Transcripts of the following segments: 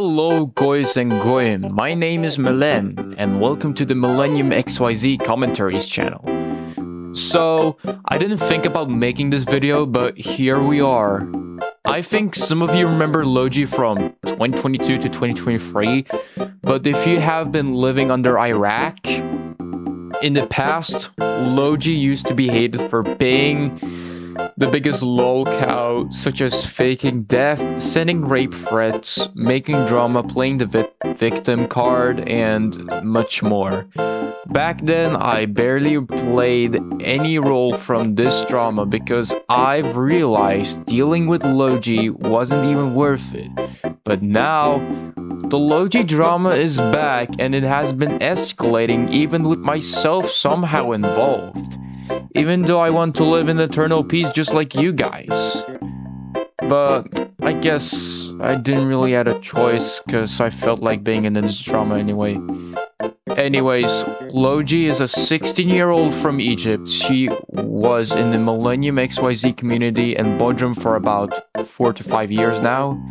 Hello guys and goyim, my name is Millenn and welcome to the Millennium XYZ commentaries channel. So, I didn't think about making this video, but here we are. I think some of you remember Logy from 2022 to 2023, but if you have been living under Iraq, in the past, Logy used to be hated for being the biggest lol cow, such as faking death, sending rape threats, making drama, playing the victim card, and much more. Back then, I barely played any role from this drama because I've realized dealing with Logy wasn't even worth it. But now, the Logy drama is back and it has been escalating even with myself somehow involved. Even though I want to live in eternal peace just like you guys. But I guess I didn't really have a choice because I felt like being in this drama anyway. Anyways, Logy is a 16-year-old from Egypt. She was in the Millennium XYZ community in Bodrum for about 4 to 5 years now.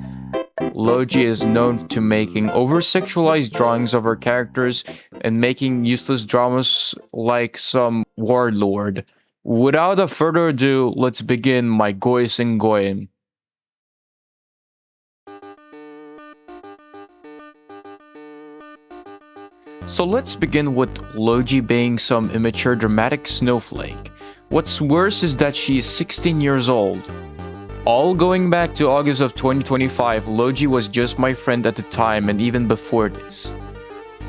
Logy is known to making over-sexualized drawings of her characters and making useless dramas like some warlord. Without a further ado, let's begin my goys and goyim. So let's begin with Logy being some immature dramatic snowflake. What's worse is that she is 16 years old. All going back to August of 2025, Logy was just my friend at the time and even before this.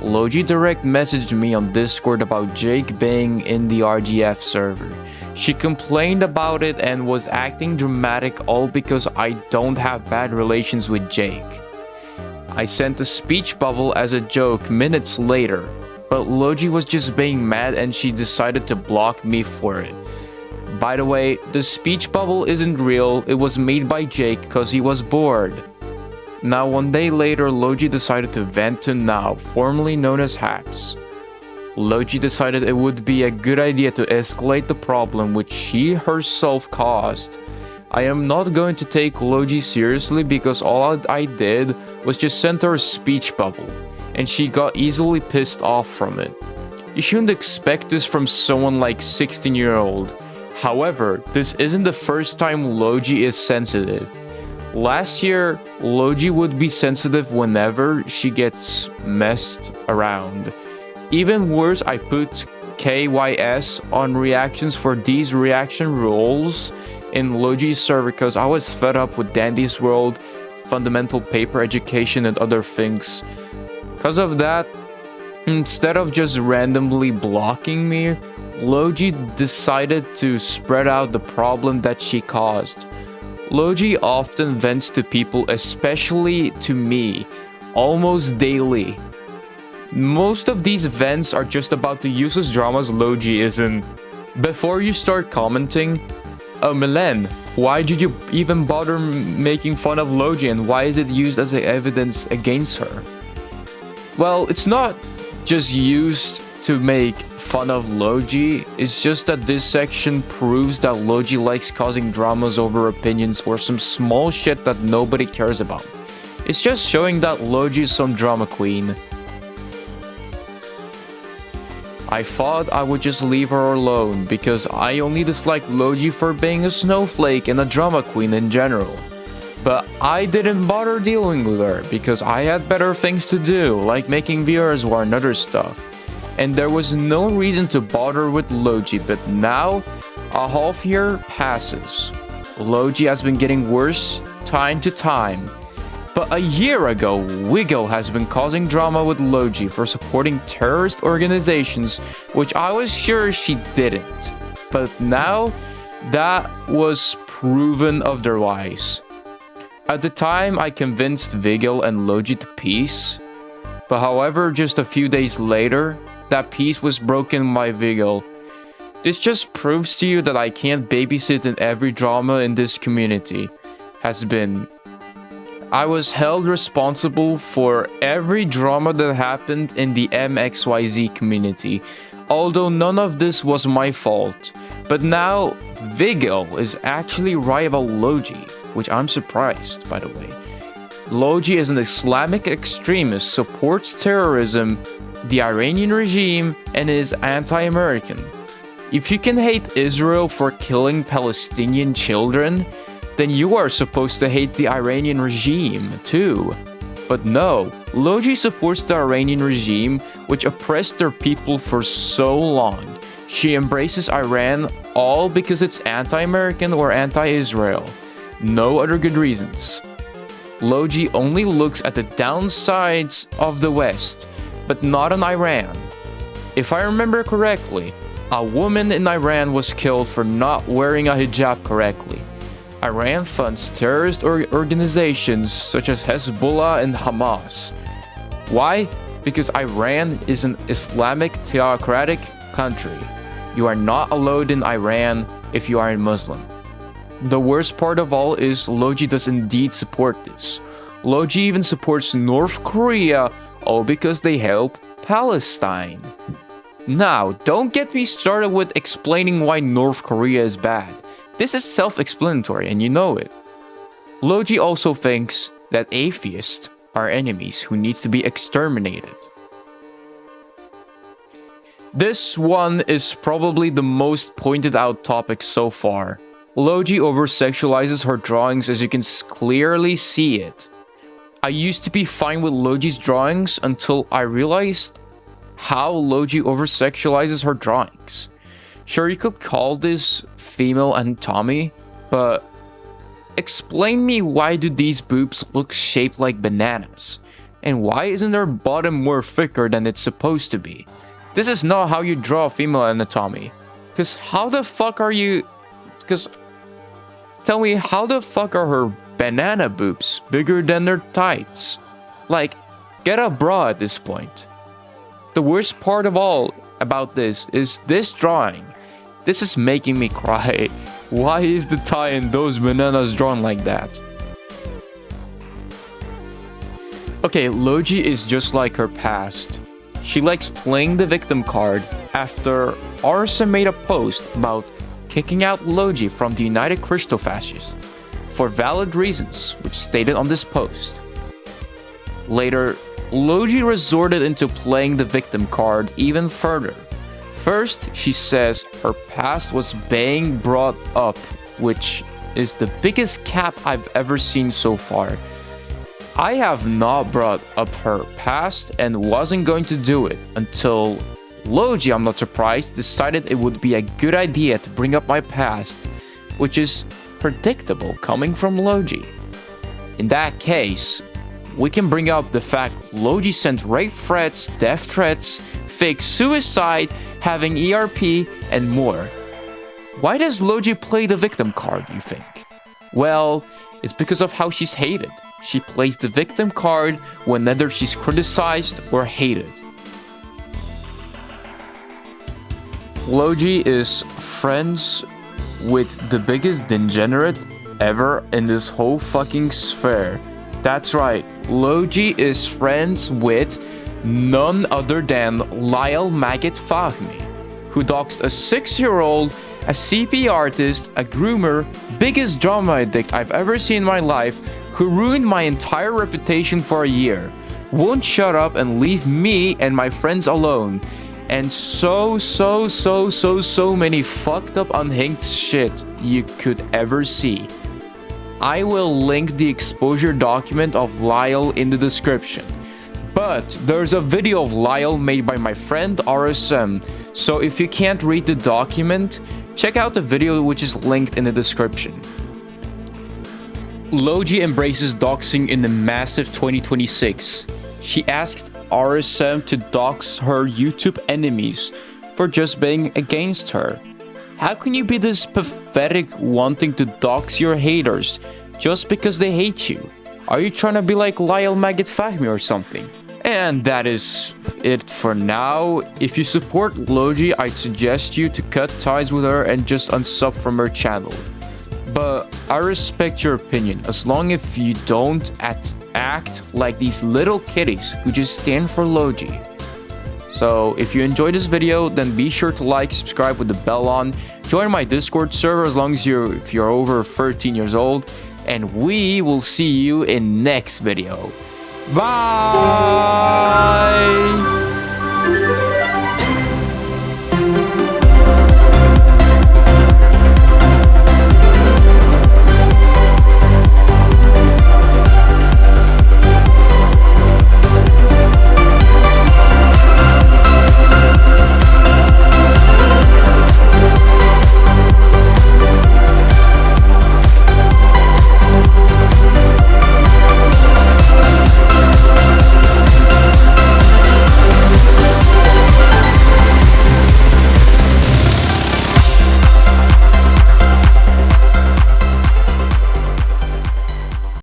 Logy direct messaged me on Discord about Jake being in the RGF server. She complained about it and was acting dramatic all because I don't have bad relations with Jake. I sent a speech bubble as a joke minutes later, but Logy was just being mad and she decided to block me for it. By the way, the speech bubble isn't real, it was made by Jake because he was bored. Now, one day later, Logy decided to vent to Now, formerly known as Haps. Logy decided it would be a good idea to escalate the problem which she herself caused. I am not going to take Logy seriously because all I did was just send her a speech bubble, and she got easily pissed off from it. You shouldn't expect this from someone like 16-year-old. However, this isn't the first time Logy is sensitive. Last year, Logy would be sensitive whenever she gets messed around. Even worse, I put KYS on reactions for these reaction roles in Logy's server because I was fed up with Dandy's World, fundamental paper education, and other things. Because of that, instead of just randomly blocking me, Logy decided to spread out the problem that she caused. Logy often vents to people, especially to me, almost daily. Most of these vents are just about the useless dramas Logy is in. Before you start commenting, oh Millenn, why did you even bother making fun of Logy and why is it used as evidence against her? Well, it's not just used to make fun of Logy, it's just that this section proves that Logy likes causing dramas over opinions or some small shit that nobody cares about. It's just showing that Logy is some drama queen. I thought I would just leave her alone because I only dislike Logy for being a snowflake and a drama queen in general. But I didn't bother dealing with her because I had better things to do, like making viewers war and other stuff. And there was no reason to bother with Logy, but now a half year passes. Logy has been getting worse time to time. But a year ago, Mijo has been causing drama with Logy for supporting terrorist organizations, which I was sure she didn't. But now, that was proven otherwise. At the time, I convinced Vigil and Logy to peace. But however, just a few days later, that peace was broken by Vigil. This just proves to you that I can't babysit in every drama in this community. I was held responsible for every drama that happened in the MXYZ community, although none of this was my fault. But now, Vigil is actually right about Logy, which I'm surprised, by the way. Logy is an Islamic extremist, supports terrorism, the Iranian regime, and is anti-American. If you can hate Israel for killing Palestinian children, then you are supposed to hate the Iranian regime too. But no, Logy supports the Iranian regime, which oppressed their people for so long. She embraces Iran all because it's anti-American or anti-Israel. No other good reasons. Logy only looks at the downsides of the West, but not on Iran. If I remember correctly, a woman in Iran was killed for not wearing a hijab correctly. Iran funds terrorist organizations such as Hezbollah and Hamas. Why? Because Iran is an Islamic theocratic country. You are not allowed in Iran if you are a Muslim. The worst part of all is Logy does indeed support this. Logy even supports North Korea, all because they help Palestine. Now, don't get me started with explaining why North Korea is bad. This is self-explanatory and you know it. Logy also thinks that atheists are enemies who need to be exterminated. This one is probably the most pointed out topic so far. Logy over-sexualizes her drawings, as you can clearly see it. I used to be fine with Logy's drawings until I realized how Logy over-sexualizes her drawings. Sure, you could call this female anatomy, but explain me, why do these boobs look shaped like bananas? And why isn't their bottom more thicker than it's supposed to be? This is not how you draw female anatomy. Cause how the fuck are you... Tell me, how the fuck are her banana boobs bigger than their tights? Like, get a bra at this point. The worst part of all about this is this drawing. This is making me cry. Why is the tie in those bananas drawn like that? Okay, Logy is just like her past. She likes playing the victim card after RSM made a post about kicking out Logy from the United Christo-Fascists for valid reasons, which stated on this post. Later, Logy resorted into playing the victim card even further. First, she says her past was being brought up, which is the biggest cap I've ever seen so far. I have not brought up her past and wasn't going to do it until Logy, I'm not surprised, decided it would be a good idea to bring up my past, which is predictable coming from Logy. In that case, we can bring up the fact Logy sent rape threats, death threats, fake suicide, having ERP, and more. Why does Logy play the victim card, you think? Well, it's because of how she's hated. She plays the victim card whenever she's criticized or hated. Logy is friends with the biggest degenerate ever in this whole fucking sphere. That's right, Logy is friends with none other than Lyle Maggot Fahmy, who doxed a 6-year-old, a CP artist, a groomer, biggest drama addict I've ever seen in my life, who ruined my entire reputation for a year, won't shut up and leave me and my friends alone, and so many fucked up unhinged shit you could ever see. I will link the exposure document of Lyle in the description. But there's a video of Lyle made by my friend RSM, so if you can't read the document, check out the video which is linked in the description. Logy embraces doxing in the massive 2026. She asked RSM to dox her YouTube enemies for just being against her. How can you be this pathetic wanting to dox your haters just because they hate you? Are you trying to be like Lyle Maggot Fahmy or something? And that is it for now. If you support Logy, I'd suggest you to cut ties with her and just unsub from her channel. But I respect your opinion as long as you don't act like these little kiddies who just stand for Logy. So if you enjoyed this video, then be sure to like, subscribe with the bell on, join my Discord server as long as if you're over 13 years old, and we will see you in next video. Bye!